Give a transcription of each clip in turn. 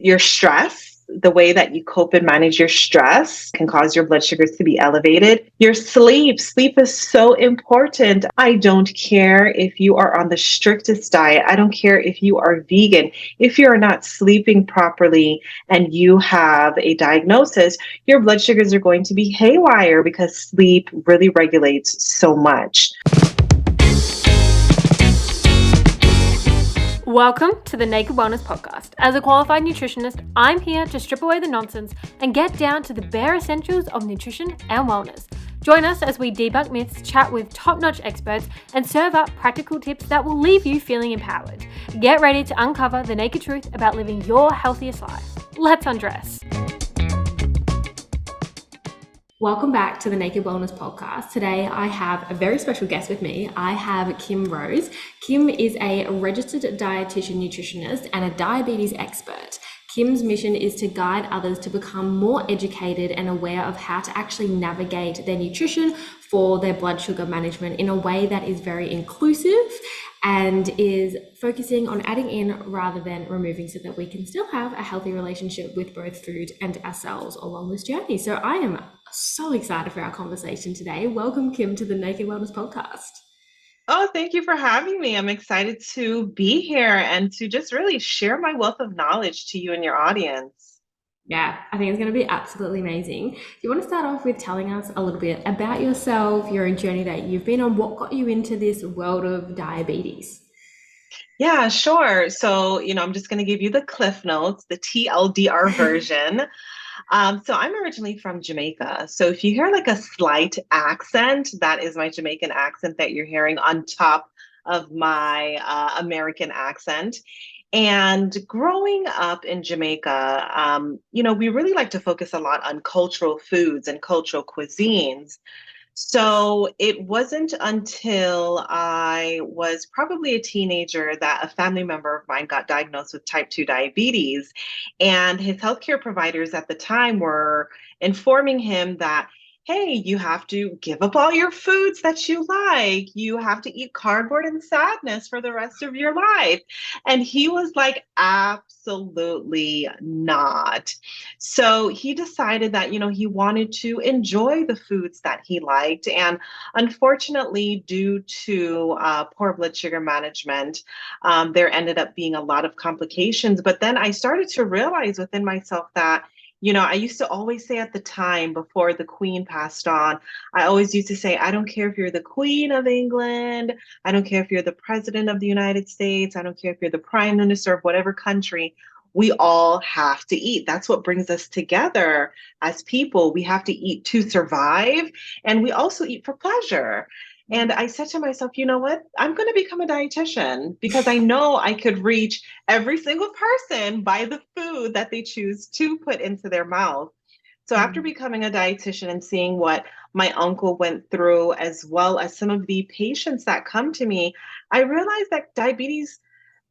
Your stress, the way that you cope and manage your stress can cause your blood sugars to be elevated. Your sleep is so important. I don't care if you are on the strictest diet. I don't care if you are vegan. If you are not sleeping properly and you have a diagnosis, your blood sugars are going to be haywire because sleep really regulates so much. Welcome to the Naked Wellness Podcast. As a qualified nutritionist, I'm here to strip away the nonsense and get down to the bare essentials of nutrition and wellness. Join us as we debunk myths, chat with top-notch experts, and serve up practical tips that will leave you feeling empowered. Get ready to uncover the naked truth about living your healthiest life. Let's undress. Welcome back to the Naked Wellness Podcast. Today I have a very special guest with me. I have Kim Rose. Kim is a registered dietitian nutritionist and a diabetes expert. Kim's mission is to guide others to become more educated and aware of how to actually navigate their nutrition for their blood sugar management in a way that is very inclusive and is focusing on adding in rather than removing so that we can still have a healthy relationship with both food and ourselves along this journey. So I am so excited for our conversation today. Welcome, Kim, to the Naked Wellness Podcast. Oh, thank you for having me. I'm excited to be here and to just really share my wealth of knowledge to you and your audience. Yeah, I think it's going to be absolutely amazing. Do you want to start off with telling us a little bit about yourself, your journey that you've been on, what got you into this world of diabetes? Yeah, sure. So, I'm just going to give you the Cliff Notes, the TLDR version. So I'm originally from Jamaica. So if you hear like a slight accent, that is my Jamaican accent that you're hearing on top of my American accent. And growing up in Jamaica, we really like to focus a lot on cultural foods and cultural cuisines. So it wasn't until I was probably a teenager that a family member of mine got diagnosed with type 2 diabetes. And his healthcare providers at the time were informing him that, hey, you have to give up all your foods that you like. You have to eat cardboard and sadness for the rest of your life. And he was like, absolutely not. So he decided that, he wanted to enjoy the foods that he liked. And unfortunately, due to poor blood sugar management, there ended up being a lot of complications. But then I started to realize within myself that, I used to always say at the time before the Queen passed on, I always used to say, I don't care if you're the Queen of England. I don't care if you're the President of the United States. I don't care if you're the Prime Minister of whatever country. We all have to eat. That's what brings us together as people. We have to eat to survive, and we also eat for pleasure. And I said to myself, you know what? I'm going to become a dietitian because I know I could reach every single person by the food that they choose to put into their mouth. So after becoming a dietitian and seeing what my uncle went through, as well as some of the patients that come to me, I realized that diabetes,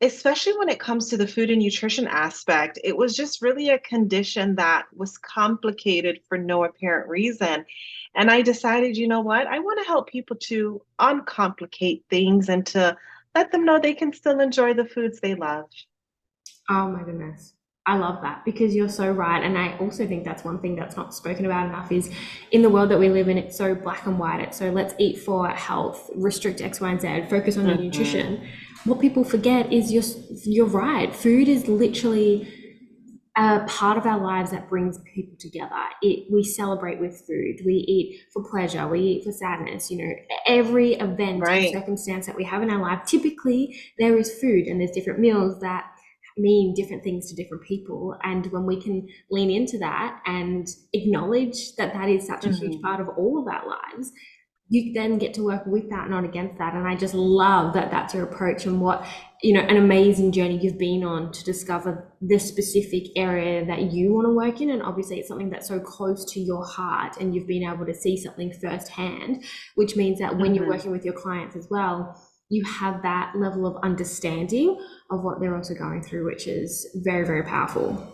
especially when it comes to the food and nutrition aspect, it was just really a condition that was complicated for no apparent reason. And I decided, you know what? I want to help people to uncomplicate things and to let them know they can still enjoy the foods they love. Oh my goodness. I love that because you're so right. And I also think that's one thing that's not spoken about enough is in the world that we live in, it's so black and white. It's so let's eat for health, restrict X, Y, and Z, focus on your nutrition. What people forget is you're right. Food is literally a part of our lives that brings people together. We celebrate with food. We eat for pleasure. We eat for sadness. Every event and Right. circumstance that we have in our life, typically there is food and there's different meals that mean different things to different people. And when we can lean into that and acknowledge that that is such a huge part of all of our lives, you then get to work with that, not against that. And I just love that that's your approach and what, an amazing journey you've been on to discover the specific area that you want to work in. And obviously it's something that's so close to your heart and you've been able to see something firsthand, which means that when you're working with your clients as well, you have that level of understanding of what they're also going through, which is very, very powerful.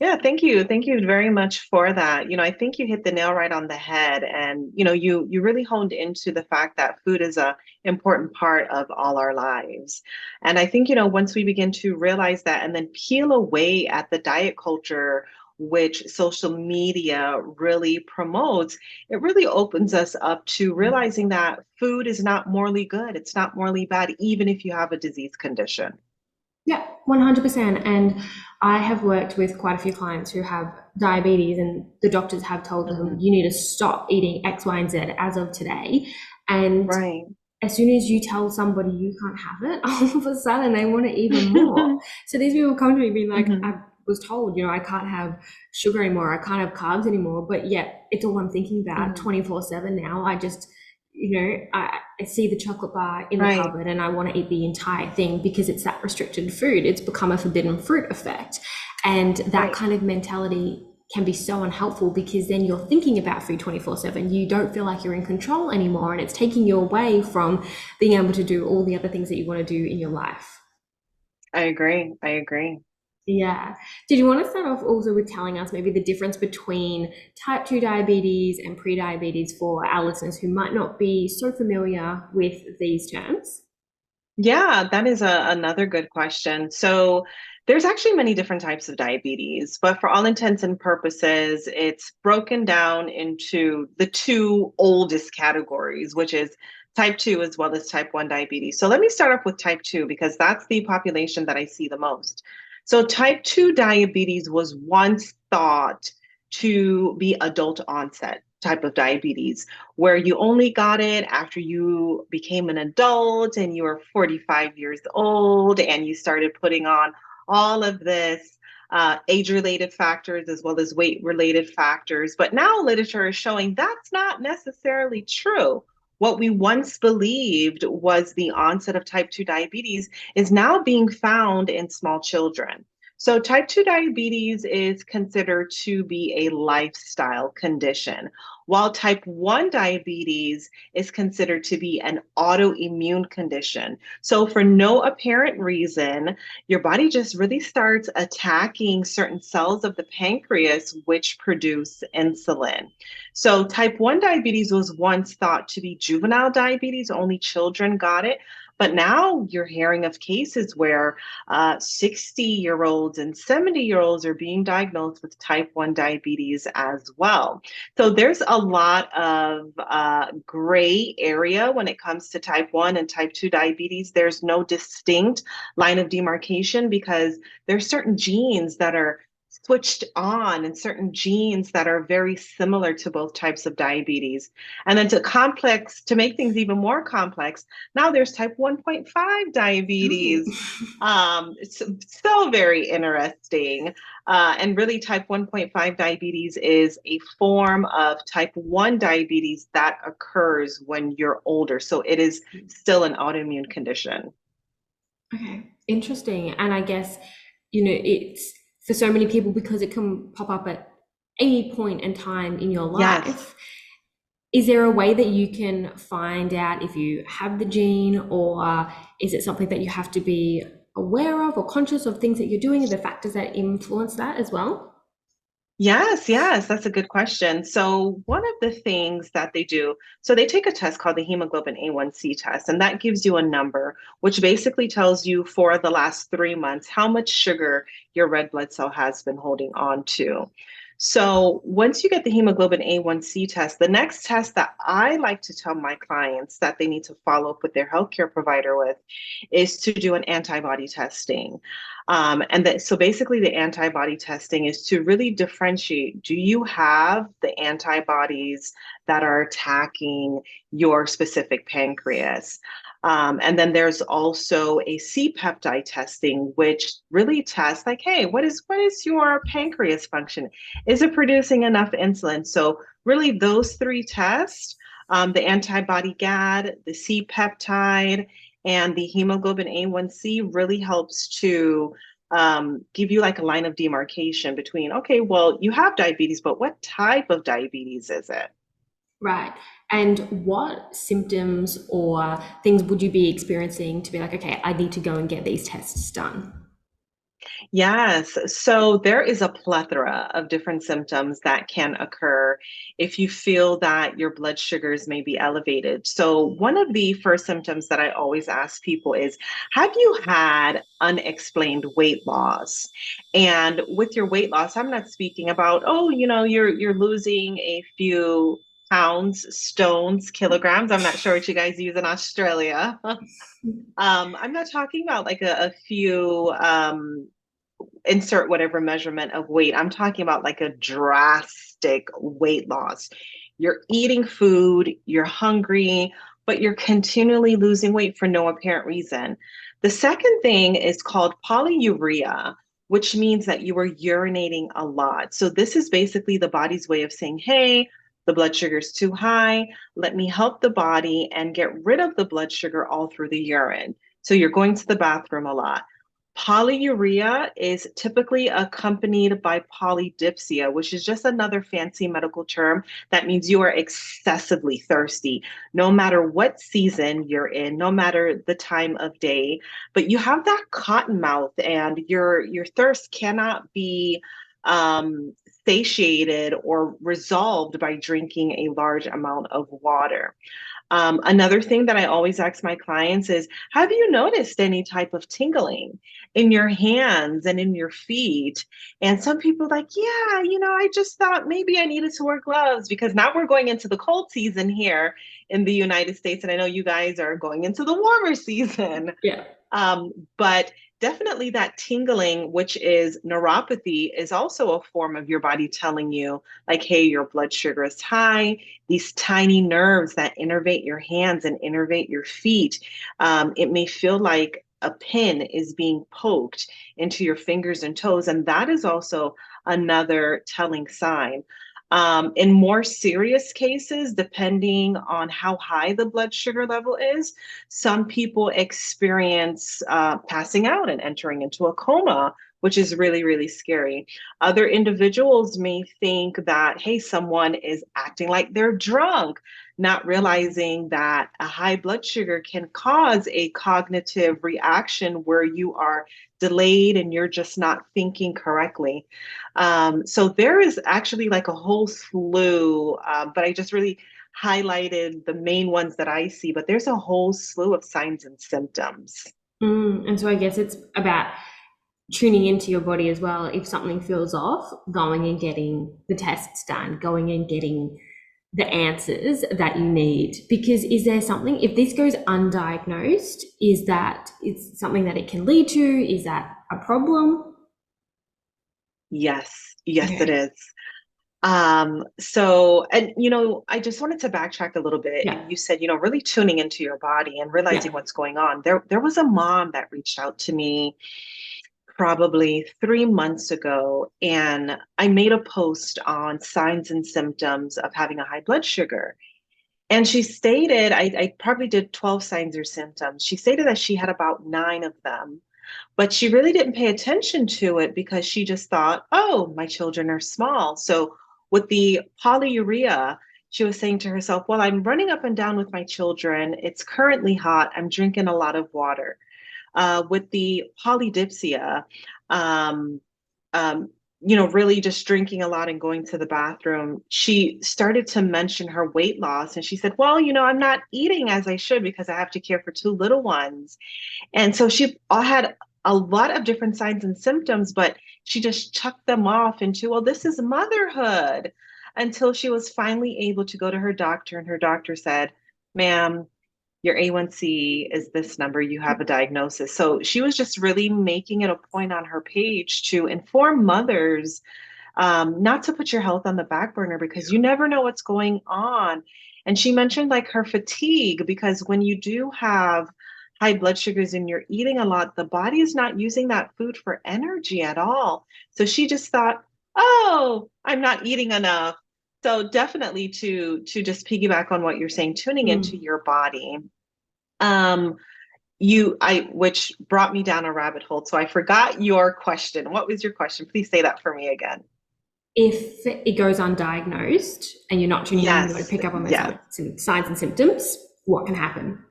Yeah, thank you. Thank you very much for that. I think you hit the nail right on the head, and you really honed into the fact that food is a important part of all our lives. And I think, once we begin to realize that and then peel away at the diet culture which social media really promotes, it really opens us up to realizing that food is not morally good. It's not morally bad, even if you have a disease condition. Yeah, 100%. And I have worked with quite a few clients who have diabetes, and the doctors have told them, Mhm. you need to stop eating X, Y, and Z as of today. And Right. as soon as you tell somebody you can't have it, all of a sudden they want it even more. So these people come to me being like, Mhm. I was told, I can't have sugar anymore, I can't have carbs anymore, but yet it's all I'm thinking about Mhm. 24/7 now. I just, I see the chocolate bar in the Right. cupboard and I want to eat the entire thing because it's that restricted food. It's become a forbidden fruit effect. And that Right. kind of mentality can be so unhelpful because then you're thinking about food 24/7. You don't feel like you're in control anymore, and it's taking you away from being able to do all the other things that you want to do in your life. I agree. I agree. Yeah. Did you want to start off also with telling us maybe the difference between type 2 diabetes and pre-diabetes for our listeners who might not be so familiar with these terms? Yeah, that is another good question. So, there's actually many different types of diabetes, but for all intents and purposes, it's broken down into the two oldest categories, which is type 2 as well as type 1 diabetes. So, let me start off with type 2 because that's the population that I see the most. So, type 2 diabetes was once thought to be adult onset type of diabetes where you only got it after you became an adult and you were 45 years old and you started putting on all of this age related factors as well as weight related factors. But now literature is showing that's not necessarily true. What we once believed was the onset of type 2 diabetes is now being found in small children. So, type 2 diabetes is considered to be a lifestyle condition, while type 1 diabetes is considered to be an autoimmune condition. So, for no apparent reason, your body just really starts attacking certain cells of the pancreas, which produce insulin. So, type 1 diabetes was once thought to be juvenile diabetes, only children got it. But now you're hearing of cases where 60-year-olds and 70-year-olds are being diagnosed with type 1 diabetes as well. So there's a lot of gray area when it comes to type 1 and type 2 diabetes. There's no distinct line of demarcation because there's certain genes that are switched on and certain genes that are very similar to both types of diabetes. And then to make things even more complex, now there's type 1.5 Ooh. diabetes. So very interesting. And really, type 1.5 diabetes is a form of type 1 diabetes that occurs when you're older. So it is still an autoimmune condition. Okay, interesting. And I guess, it's for so many people because it can pop up at any point in time in your Yes. life. Is there a way that you can find out if you have the gene, or is it something that you have to be aware of or conscious of things that you're doing and the factors that influence that as well? Yes, yes, that's a good question. So, one of the things that they do, so they take a test called the hemoglobin A1C test, and that gives you a number, which basically tells you for the last 3 months how much sugar your red blood cell has been holding on to. So, once you get the hemoglobin A1C test, the next test that I like to tell my clients that they need to follow up with their healthcare provider with is to do an antibody testing. So basically, the antibody testing is to really differentiate, do you have the antibodies that are attacking your specific pancreas? And then there's also a C-peptide testing, which really tests like, hey, what is your pancreas function? Is it producing enough insulin? So really those three tests, the antibody GAD, the C-peptide, and the hemoglobin A1C really helps to give you like a line of demarcation between, okay, well, you have diabetes, but what type of diabetes is it? Right. And what symptoms or things would you be experiencing to be like, okay, I need to go and get these tests done? Yes. So there is a plethora of different symptoms that can occur if you feel that your blood sugars may be elevated. So one of the first symptoms that I always ask people is, have you had unexplained weight loss? And with your weight loss, I'm not speaking about, oh, you're losing a few pounds, stones, kilograms. I'm not sure what you guys use in Australia. I'm not talking about like a few insert whatever measurement of weight. I'm talking about like a drastic weight loss. You're eating food, you're hungry, but you're continually losing weight for no apparent reason. The second thing is called polyuria, which means that you are urinating a lot. So this is basically the body's way of saying, hey, the blood sugar is too high. Let me help the body and get rid of the blood sugar all through the urine. So you're going to the bathroom a lot. Polyuria is typically accompanied by polydipsia, which is just another fancy medical term that means you are excessively thirsty, no matter what season you're in, no matter the time of day. But you have that cotton mouth, and your thirst cannot be satiated or resolved by drinking a large amount of water. Another thing that I always ask my clients is, have you noticed any type of tingling in your hands and in your feet? And some people are like, yeah, I just thought maybe I needed to wear gloves because now we're going into the cold season here in the United States. And I know you guys are going into the warmer season. Yeah. But definitely that tingling, which is neuropathy, is also a form of your body telling you, like, hey, your blood sugar is high. These tiny nerves that innervate your hands and innervate your feet, it may feel like a pin is being poked into your fingers and toes. And that is also another telling sign. In more serious cases, depending on how high the blood sugar level is, some people experience passing out and entering into a coma, which is really, really scary. Other individuals may think that, hey, someone is acting like they're drunk, not realizing that a high blood sugar can cause a cognitive reaction where you are delayed and you're just not thinking correctly. So there is actually like a whole slew, but I just really highlighted the main ones that I see, but there's a whole slew of signs and symptoms. And so I guess it's about tuning into your body as well. If something feels off, going and getting the tests done, going and getting the answers that you need. Because is there something, if this goes undiagnosed, is that it's something that it can lead to? Is that a problem? Yes, yes, it Okay. is. And I just wanted to backtrack a little bit. Yeah. And you said, really tuning into your body and Yeah. realizing what's going on. There was a mom that reached out to me probably 3 months ago, and I made a post on signs and symptoms of having a high blood sugar. And she stated, I probably did 12 signs or symptoms. She stated that she had about nine of them, but she really didn't pay attention to it because she just thought, oh, my children are small. So with the polyuria, she was saying to herself, well, I'm running up and down with my children. It's currently hot. I'm drinking a lot of water. With the polydipsia, um, um, really just drinking a lot and going to the bathroom, she started to mention her weight loss. And she said, well, I'm not eating as I should because I have to care for two little ones. And so she had a lot of different signs and symptoms, but she just chucked them off into, well, this is motherhood, until she was finally able to go to her doctor. And her doctor said, ma'am, your A1C is this number, you have a diagnosis. So she was just really making it a point on her page to inform mothers, not to put your health on the back burner because you never know what's going on. And she mentioned like her fatigue, because when you do have high blood sugars and you're eating a lot, the body is not using that food for energy at all. So she just thought, oh, I'm not eating enough. So definitely to just piggyback on what you're saying, tuning into Mm. your body. Um, which brought me down a rabbit hole. So I forgot your question. What was your question? Please say that for me again. If it goes undiagnosed and you're not tuning in, you want to Yes, pick up on those yes. signs and symptoms, what can happen?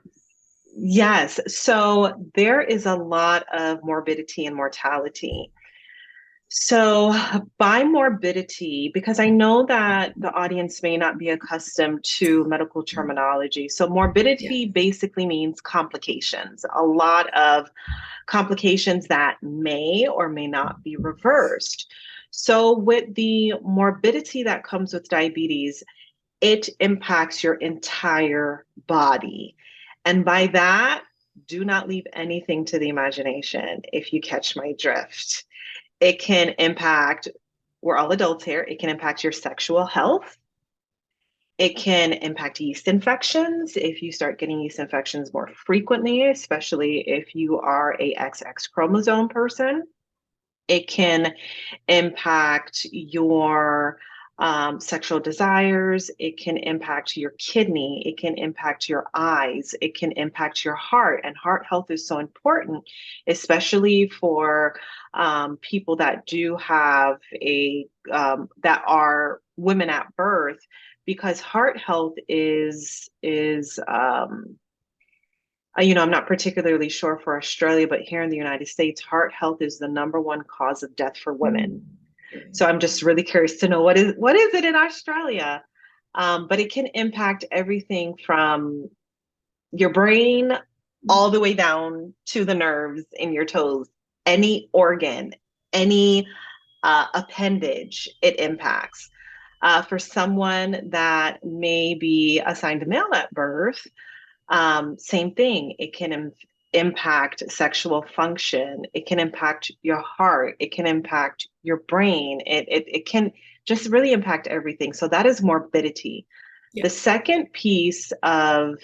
Yes. So there is a lot of morbidity and mortality. So, by morbidity, because I know that the audience may not be accustomed to medical terminology. So, Yeah. morbidity basically means complications, a lot of complications that may or may not be reversed. So, with the morbidity that comes with diabetes, it impacts your entire body. And by that, do not leave anything to the imagination if you catch my drift. It can impact, we're all adults here, it can impact your sexual health. It can impact yeast infections if you start getting yeast infections more frequently, especially if you are a XX chromosome person. It can impact your sexual desires. It can impact your kidney. It can impact your eyes. It can impact your heart. And heart health is so important, especially for people that do have that are women at birth, because heart health is I'm not particularly sure for Australia, but here in the United States, heart health is the number one cause of death for women. Mm. So I'm just really curious to know what is it in Australia? But it can impact everything from your brain all the way down to the nerves in your toes, any organ, any appendage it impacts. For someone that may be assigned a male at birth, same thing. It can impact sexual function. It can impact your heart. It can impact your brain. It can just really impact everything. So that is morbidity. Yeah. The second piece of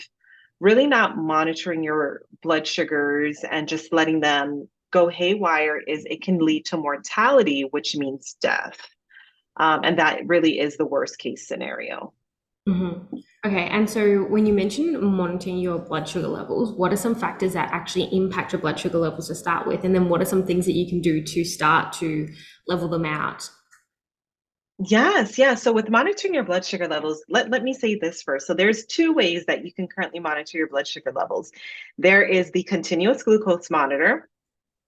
really not monitoring your blood sugars and just letting them go haywire is it can lead to mortality, which means death. And that really is the worst case scenario. Mm-hmm. Okay, and so when you mention monitoring your blood sugar levels, what are some factors that actually impact your blood sugar levels to start with? And then what are some things that you can do to start to level them out? Yes, yeah. So with monitoring your blood sugar levels, let me say this first. So there's two ways that you can currently monitor your blood sugar levels. There is the continuous glucose monitor,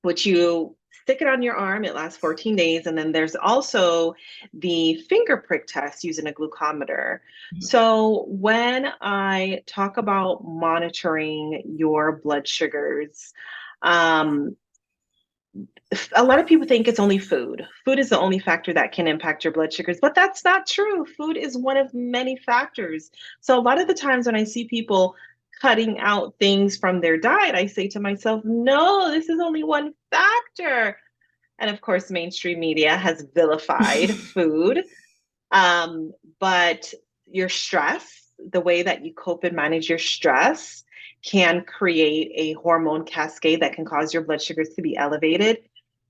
which you stick it on your arm, it lasts 14 days. And then there's also the finger prick test using a glucometer. So when I talk about monitoring your blood sugars, um, a lot of people think it's only food. Food is the only factor that can impact your blood sugars, but that's not true. Food is one of many factors. So a lot of the times when I see people cutting out things from their diet, I say to myself, no, this is only one factor. And of course, mainstream media has vilified food. But your stress, the way that you cope and manage your stress, can create a hormone cascade that can cause your blood sugars to be elevated.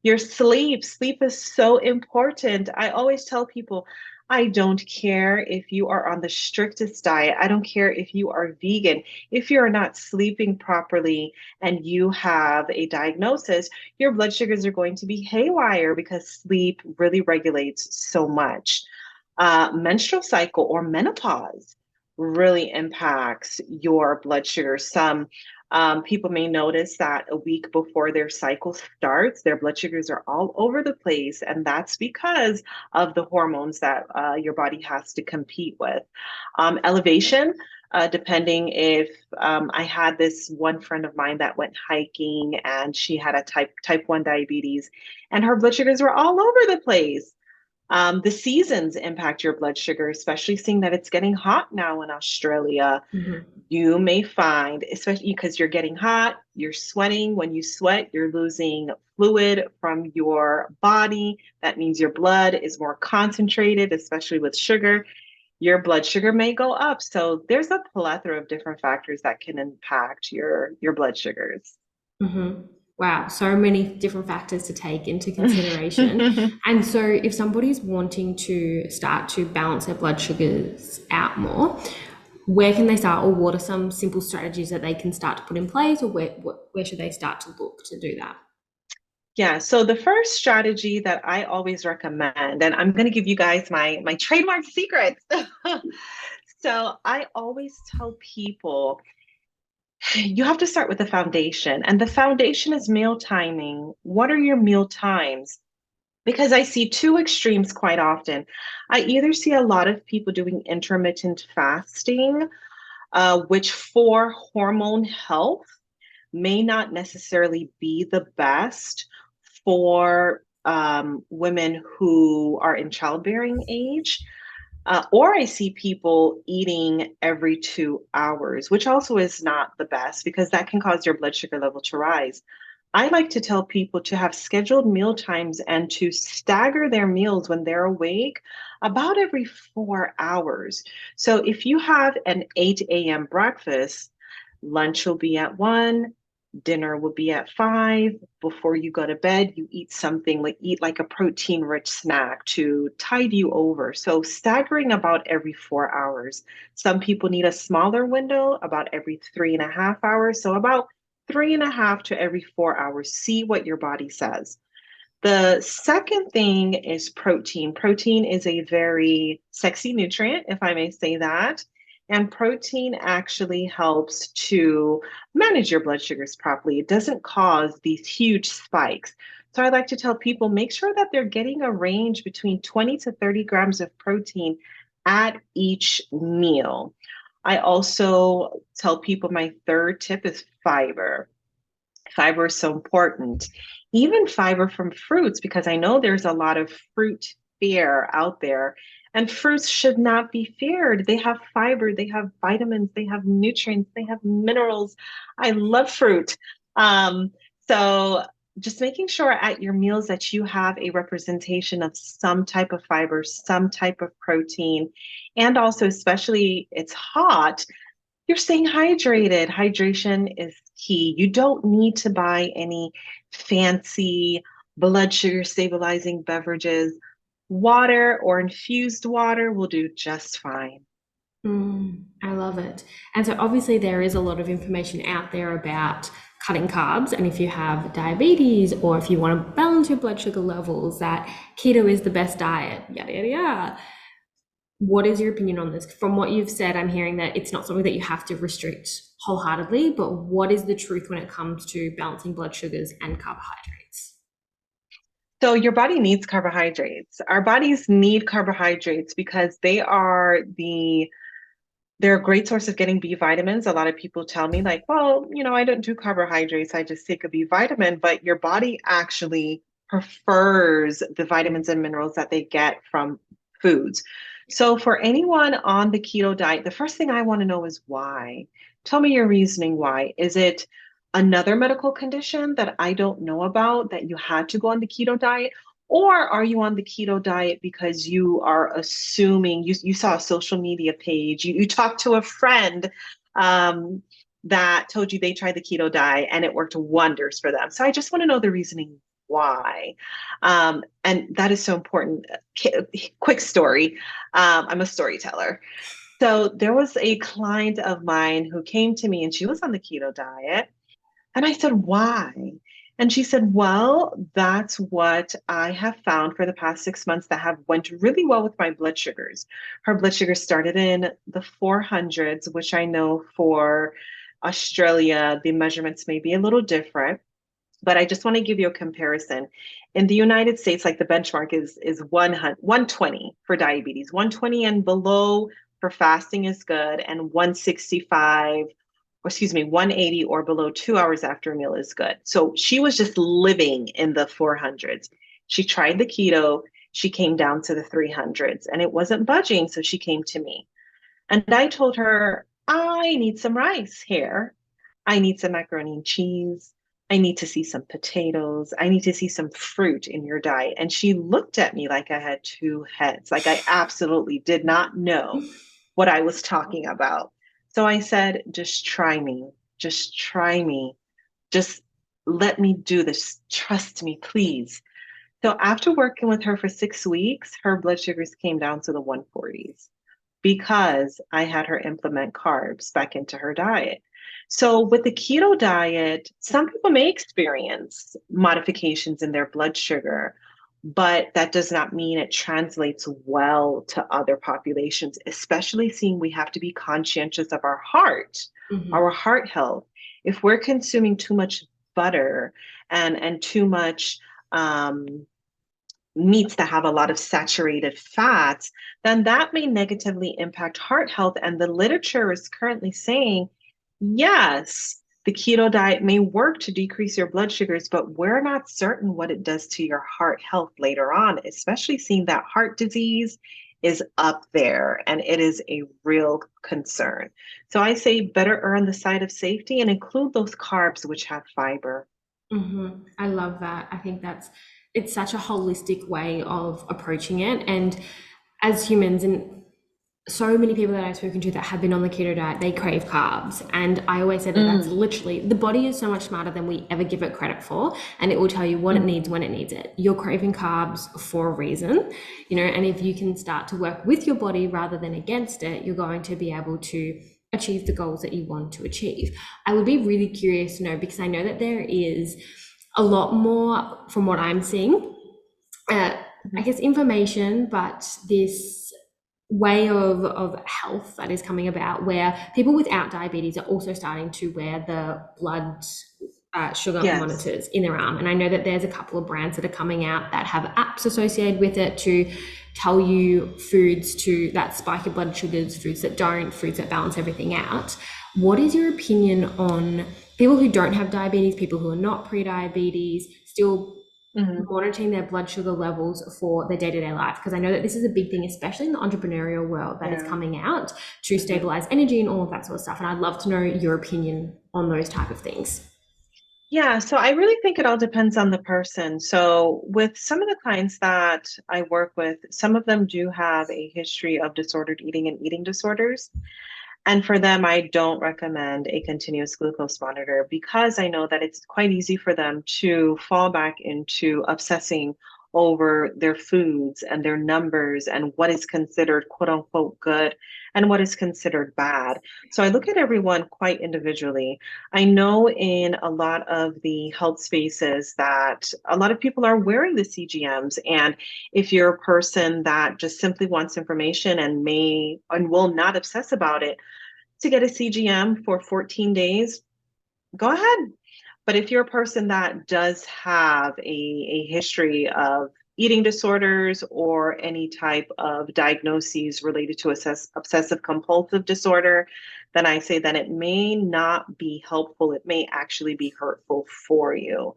Your sleep is so important. I always tell people, I don't care if you are on the strictest diet. I don't care if you are vegan. If you're not sleeping properly and you have a diagnosis, your blood sugars are going to be haywire because sleep really regulates so much. Menstrual cycle or menopause really impacts your blood sugar. Some people may notice that a week before their cycle starts, their blood sugars are all over the place, and that's because of the hormones that your body has to compete with. Elevation. Depending if I had this one friend of mine that went hiking and she had a type 1 diabetes and her blood sugars were all over the place. The seasons impact your blood sugar, especially seeing that it's getting hot now in Australia. Mhm. You may find, especially because you're getting hot, you're sweating. When you sweat, you're losing fluid from your body. That means your blood is more concentrated, especially with sugar. Your blood sugar may go up. So there's a plethora of different factors that can impact your blood sugars. Mhm. Wow, so many different factors to take into consideration. And so, if somebody's wanting to start to balance their blood sugars out more, where can they start, or what are some simple strategies that they can start to put in place, or where should they start to look to do that? Yeah, so the first strategy that I always recommend, and I'm going to give you guys my trademark secrets. So I always tell people You have to start with the foundation, and the foundation is meal timing. What are your meal times? Because I see two extremes quite often. I either see a lot of people doing intermittent fasting, which for hormone health may not necessarily be the best for women who are in childbearing age. Or I see people eating every 2 hours, which also is not the best because that can cause your blood sugar level to rise. I like to tell people to have scheduled meal times and to stagger their meals when they're awake about every 4 hours. So if you have an 8 a.m. breakfast, lunch will be at 1, dinner will be at 5. Before you go to bed, you eat something like eat like a protein rich snack to tide you over. So staggering about every 4 hours. Some people need a smaller window, about every 3.5 hours. So about 3.5 to every 4 hours. See what your body says. The second thing is protein. Protein is a very sexy nutrient, if I may say that. And protein actually helps to manage your blood sugars properly. It doesn't cause these huge spikes. So I like to tell people make sure that they're getting a range between 20 to 30 grams of protein at each meal. I also tell people my third tip is fiber. Fiber is so important. Even fiber from fruits, because I know there's a lot of fruit fear out there, and fruits should not be feared. They have fiber, they have vitamins, they have nutrients, they have minerals. I love fruit. So just making sure at your meals that you have a representation of some type of fiber, some type of protein, and also, especially it's hot, you're staying hydrated. Hydration is key. You don't need to buy any fancy blood sugar stabilizing beverages. Water or infused water will do just fine. I love it. And so obviously there is a lot of information out there about cutting carbs, and if you have diabetes or if you want to balance your blood sugar levels, that keto is the best diet, yada yada yada. What is your opinion on this? From what you've said, I'm hearing that it's not something that you have to restrict wholeheartedly, but what is the truth when it comes to balancing blood sugars and carbohydrates? So your body needs carbohydrates. Our bodies need carbohydrates because they're a great source of getting B vitamins. A lot of people tell me, like, well, I don't do carbohydrates, I just take a B vitamin, but your body actually prefers the vitamins and minerals that they get from foods. So, for anyone on the keto diet, the first thing I want to know is why. Tell me your reasoning why. Is it another medical condition that I don't know about that you had to go on the keto diet? Or are you on the keto diet because you are assuming you saw a social media page, you talked to a friend um, that told you they tried the keto diet and it worked wonders for them? So I just want to know the reasoning why. And that is so important. Quick story. I'm a storyteller. So there was a client of mine who came to me and she was on the keto diet. And I said, why? And she said, well, that's what I have found for the past 6 months that have went really well with my blood sugars. Her blood sugar started in the 400s, which I know for Australia, the measurements may be a little different, but I just want to give you a comparison. In the United States, like the benchmark is 100, 120 for diabetes, 120 and below for fasting is good, and 165 or excuse me, 180 or below 2 hours after a meal is good. So she was just living in the 400s. She tried the keto, she came down to the 300s and it wasn't budging. So she came to me and I told her, I need some rice here. I need some macaroni and cheese. I need to see some potatoes. I need to see some fruit in your diet. And she looked at me like I had two heads, like I absolutely did not know what I was talking about. So I said, just try me. Just try me. Just let me do this. Trust me, please. So after working with her for 6 weeks, her blood sugars came down to the 140s because I had her implement carbs back into her diet. So, with the keto diet, some people may experience modifications in their blood sugar, but that does not mean it translates well to other populations, especially seeing we have to be conscientious of our Mhm. heart health. if we're consuming too much butter and too much meats that have a lot of saturated fats, then that may negatively impact heart health. And the literature is currently saying, yes, the keto diet may work to decrease your blood sugars, but we're not certain what it does to your heart health later on, especially seeing that heart disease is up there and it is a real concern. So I say better err on the side of safety and include those carbs which have fiber. I love that. I think it's such a holistic way of approaching it. And as humans, and so many people that I've spoken to that have been on the keto diet, they crave carbs. And I always say that that's Mm, literally, the body is so much smarter than we ever give it credit for. And it will tell you what it mm, needs when it needs it. You're craving carbs for a reason, and if you can start to work with your body rather than against it, you're going to be able to achieve the goals that you want to achieve. I would be really curious to know, because I know that there is a lot more from what I'm seeing, uh, I mhm. guess information, but this way of health that is coming about where people without diabetes are also starting to wear the blood sugar Yes. monitors in their arm. And I know that there's a couple of brands that are coming out that have apps associated with it to tell you foods to that spike your blood sugars, foods that don't, foods that balance everything out. What is your opinion on people who don't have diabetes, people who are not pre-diabetes, still Mhm. monitoring their blood sugar levels for their day-to-day life? Because I know that this is a big thing, especially in the entrepreneurial world, that is Yeah. coming out to Mhm. stabilize energy and all of that sort of stuff. And I'd love to know your opinion on those type of things. Yeah, so I really think it all depends on the person. So, with some of the clients that I work with, some of them do have a history of disordered eating and eating disorders. And for them, I don't recommend a continuous glucose monitor because I know that it's quite easy for them to fall back into obsessing over their foods and their numbers and what is considered quote unquote good and what is considered bad. So I look at everyone quite individually. I know in a lot of the health spaces that a lot of people are wearing the CGMs. And if you're a person that just simply wants information and may and will not obsess about it, to get a CGM for 14 days, go ahead. But if you're a person that does have a history of eating disorders or any type of diagnoses related to obsessive compulsive disorder, then I say that it may not be helpful. It may actually be hurtful for you.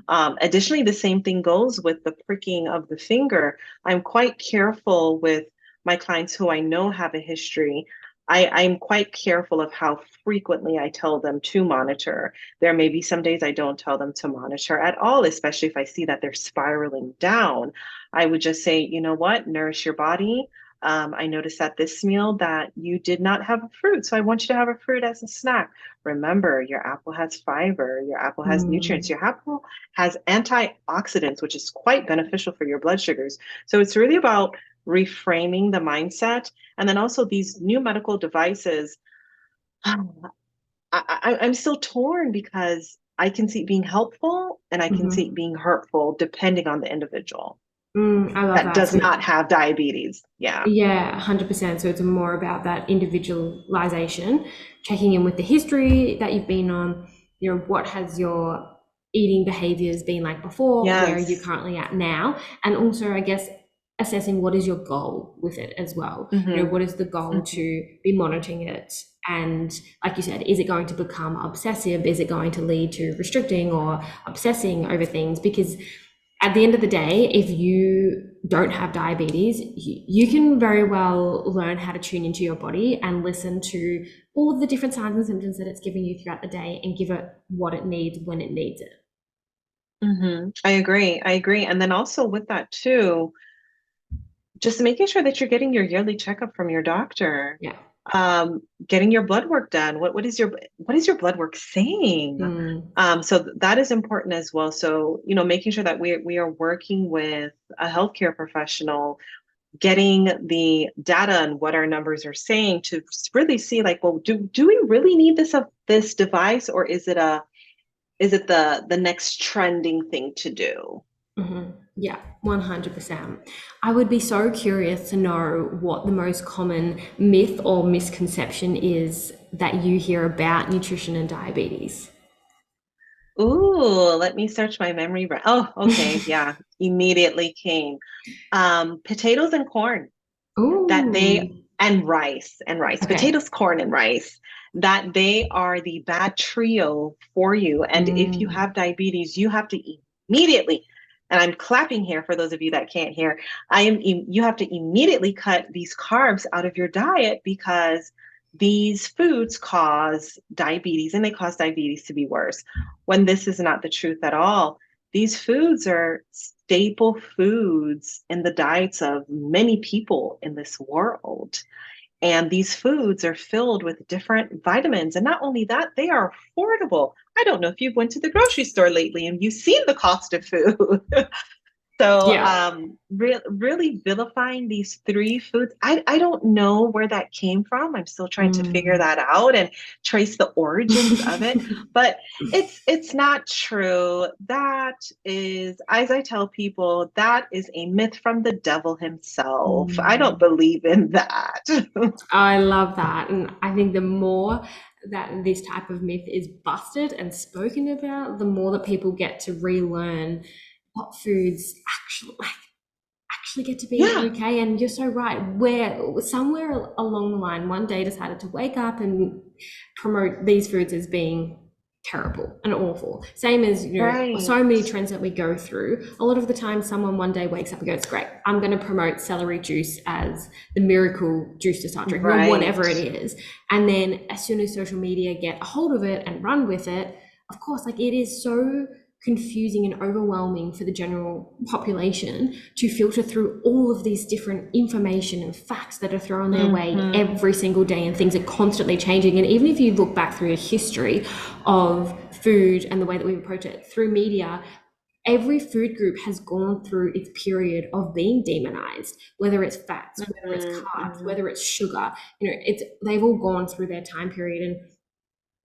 Additionally, the same thing goes with the pricking of the finger. I'm quite careful with my clients who I know have a history. I'm quite careful of how frequently I tell them to monitor. There may be some days I don't tell them to monitor at all, especially if I see that they're spiraling down. I would just say, you know what, nourish your body. I noticed at this meal that you did not have a fruit, so I want you to have a fruit as a snack. Remember, your apple has fiber, your apple has nutrients, Mm, your apple has antioxidants, which is quite beneficial for your blood sugars. So it's really about reframing the mindset. And then also these new medical devices, I'm still torn because I can see it being helpful and I can see it mhm. being hurtful depending on the individual I love that that. does So not have diabetes. Yeah. yeah, 100%. So it's more about that individualization, checking in with the history that you've been on, what has your eating behaviors been like before, where are you Yes. currently at now, and also, I guess, assessing what is your goal with it as well. Hmm. What is the goal Hmm. to be monitoring it? And like you said, is it going to become obsessive? Is it going to lead to restricting or obsessing over things? Because at the end of the day, if you don't have diabetes, you can very well learn how to tune into your body and listen to all of the different signs and symptoms that it's giving you throughout the day and give it what it needs when it needs it. I agree. I agree. And then also with that too, just making sure that you're getting your yearly checkup from your doctor, Yeah. getting your blood work done. What is your blood work saying? Mm, So that is important as well. So, making sure that we are working with a healthcare professional, getting the data and what our numbers are saying to really see like, well, do we really need this device, or is it the next trending thing to do? yeah, 100%. I would be so curious to know what the most common myth or misconception is that you hear about nutrition and diabetes. Ooh, let me search my memory. Oh, okay. Yeah, immediately came. Potatoes and corn. That they Ooh, and rice, okay. potatoes, corn, and rice, that they are the bad trio for you. And if you Mm, have diabetes, you have to immediately, and I'm clapping here for those of you that can't hear, you have to immediately cut these carbs out of your diet because these foods cause diabetes and they cause diabetes to be worse when this is not the truth at all. These foods are staple foods in the diets of many people in this world. And these foods are filled with different vitamins. And not only that, they are affordable. I don't know if you've went to the grocery store lately and you've seen the cost of food. So, yeah. really vilifying these three foods, I don't know where that came from. I'm still trying to figure Mm. that out and trace the origins of it. But it's not true. That is, as I tell people, that is a myth from the devil himself. I don't Mm. believe in that. I love that. And I think the more that this type of myth is busted and spoken about, the more that people get to relearn what foods actually get to be Yeah, okay. And you're so right. Where somewhere along the line, one day decided to wake up and promote these foods as being terrible and awful. Same as, right, so many trends that we go through. A lot of the time, someone one day wakes up and goes, great, I'm going to promote celery juice as the miracle juice to start drinking or right. whatever it is. And then as soon as social media get a hold of it and run with it, of course, like it is so confusing and overwhelming for the general population to filter through all of these different information and facts that are thrown their way Hmm. every single day, and things are constantly changing. And even if you look back through a history of food and the way that we approach it through media, every food group has gone through its period of being demonized, whether it's fats, whether it's Hmm. carbs, Hmm. whether it's sugar. It's they've all gone through their time period. And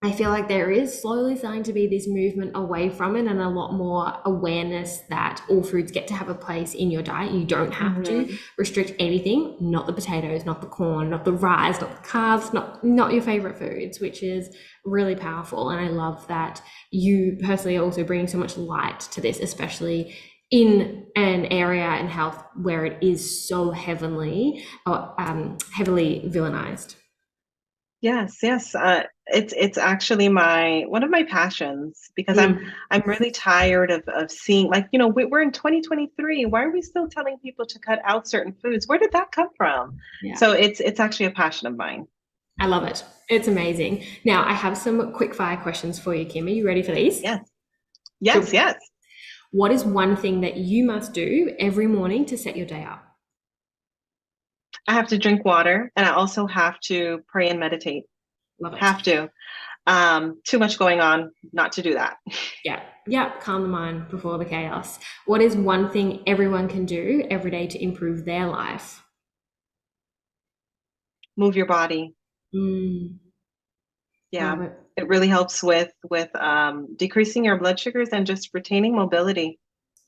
I feel like there is slowly starting to be this movement away from it, and a lot more awareness that all foods get to have a place in your diet. You don't have to Hmm. restrict anything, not the potatoes, not the corn, not the rice, not the carbs, not your favorite foods, which is really powerful. And I love that you personally are also bringing so much light to this, especially in an area in health where it is so heavily villainized. Yes, yes. It's actually my one of my passions because Mm, I'm really tired of seeing like we're in 2023. Why are we still telling people to cut out certain foods? Where did that come from? yeah. So it's actually a passion of mine. I love it. It's amazing. Now, I have some quick fire questions for you, Kim. Are you ready for these? Yes, yes, Cool. yes. What is one thing that you must do every morning to set your day up? I have to drink water and I also have to pray and meditate. Love it. Have to. Too much going on not to do that. Yeah. Yeah. Calm the mind before the chaos. What is one thing everyone can do every day to improve their life? Move your body. Mm, I Yeah. love it. It really helps with decreasing your blood sugars and just retaining mobility.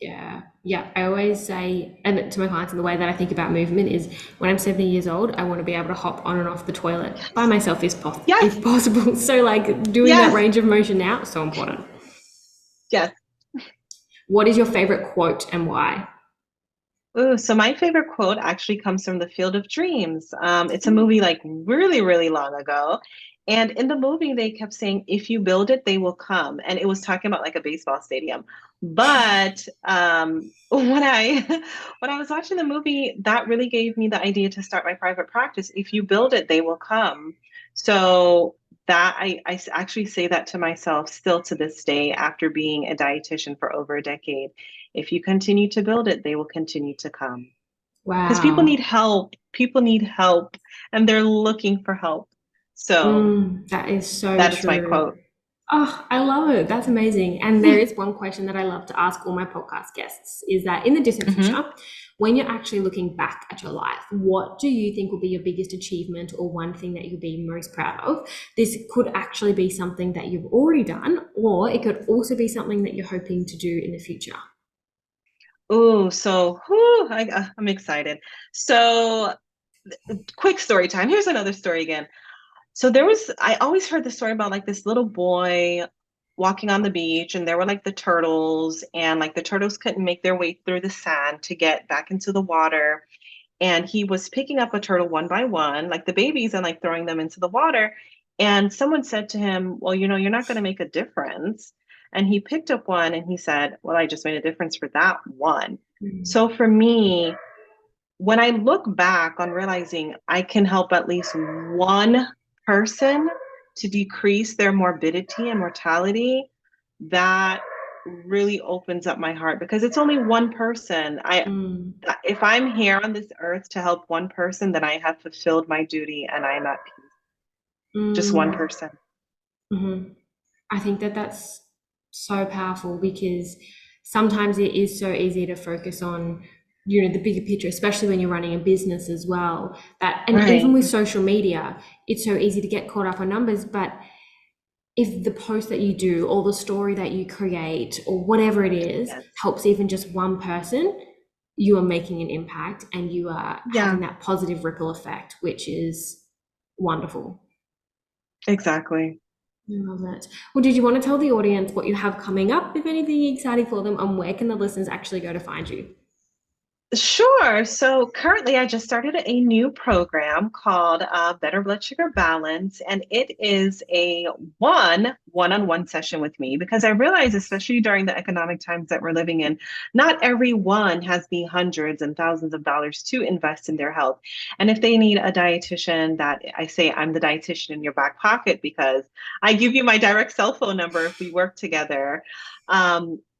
Yeah. Yeah. I always say, and to my clients, and the way that I think about movement is when I'm 70 years old, I want to be able to hop on and off the toilet by Yes. myself Yes. if possible. So, like, doing that Yes. range of motion now, so important. Yes. What is your favorite quote and why? Ooh, so my favorite quote actually comes from The Field of Dreams. It's a movie like really, really long ago. And in the movie, they kept saying, if you build it, they will come. And it was talking about like a baseball stadium. But when I when I was watching the movie, that really gave me the idea to start my private practice. If you build it, they will come. So that actually say that to myself still to this day after being a dietitian for over a decade. If you continue to build it, they will continue to come. Because people need Wow. help. People need help and they're looking for help. So That is so that is my true. quote. Oh, I love it. That's amazing. And there is one question that I love to ask all my podcast guests is that in the distant Hmm. future, when you're actually looking back at your life, what do you think will be your biggest achievement or one thing that you'll be most proud of? This could actually be something that you've already done, or it could also be something that you're hoping to do in the future. Oh, so whew, I'm excited. So quick story time. Here's another story again. So I always heard the story about like this little boy walking on the beach, and there were like the turtles, and like the turtles couldn't make their way through the sand to get back into the water. And he was picking up a turtle one by one, like the babies, and like throwing them into the water. And someone said to him, "Well, you're not going to make a difference." And he picked up one and he said, "Well, I just made a difference for that one." Mm. So for me, when I look back on realizing I can help at least one person to decrease their morbidity and mortality, that really opens up my heart because it's only one person. Mm. If I'm here on this earth to help one person, then I have fulfilled my duty and I'm at peace. Just one Mm. person. Mhm. I think that that's so powerful because sometimes it is so easy to focus on, the bigger picture, especially when you're running a business as well. That, and even Right. with social media, it's so easy to get caught up on numbers. But if the post that you do or the story that you create or whatever it is Yes. helps even just one person, you are making an impact and you are Yeah, having that positive ripple effect, which is wonderful. exactly. I love it. Well, did you want to tell the audience what you have coming up, if anything exciting for them, and where can the listeners actually go to find you? Sure. So currently, I just started a new program called Better Blood Sugar Balance, and it is a one-on-one session with me because I realize, especially during the economic times that we're living in, not everyone has the hundreds and thousands of dollars to invest in their health. And if they need a dietitian, that I say I'm the dietitian in your back pocket because I give you my direct cell phone number if we work together.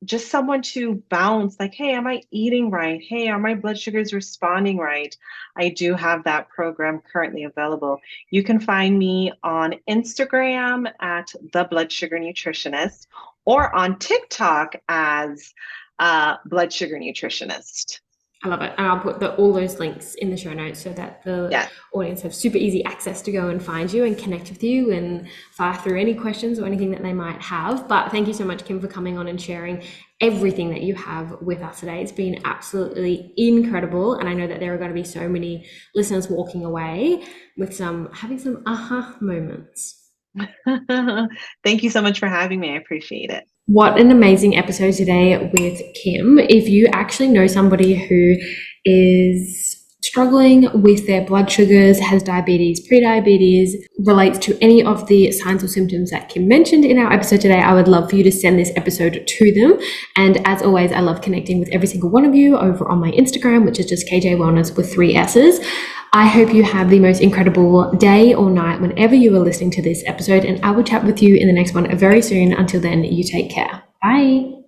Just someone to bounce like, hey, am I eating right? Hey, are my blood sugars responding right? I do have that program currently available. You can find me on Instagram at the Blood Sugar Nutritionist or on TikTok as Blood Sugar Nutritionist. I love it. And I'll put all those links in the show notes so that the Yes. audience have super easy access to go and find you and connect with you and fire through any questions or anything that they might have. But thank you so much, Kim, for coming on and sharing everything that you have with us today. It's been absolutely incredible. And I know that there are going to be so many listeners walking away with having some aha moments. Thank you so much for having me. I appreciate it. What an amazing episode today with Kim. If you actually know somebody who is struggling with their blood sugars, has diabetes, prediabetes, relates to any of the signs or symptoms that Kim mentioned in our episode today, I would love for you to send this episode to them. And as always, I love connecting with every single one of you over on my Instagram, which is just KJ Wellness with 3 S's. I hope you have the most incredible day or night whenever you are listening to this episode, and I will chat with you in the next one very soon. Until then, you take care. Bye.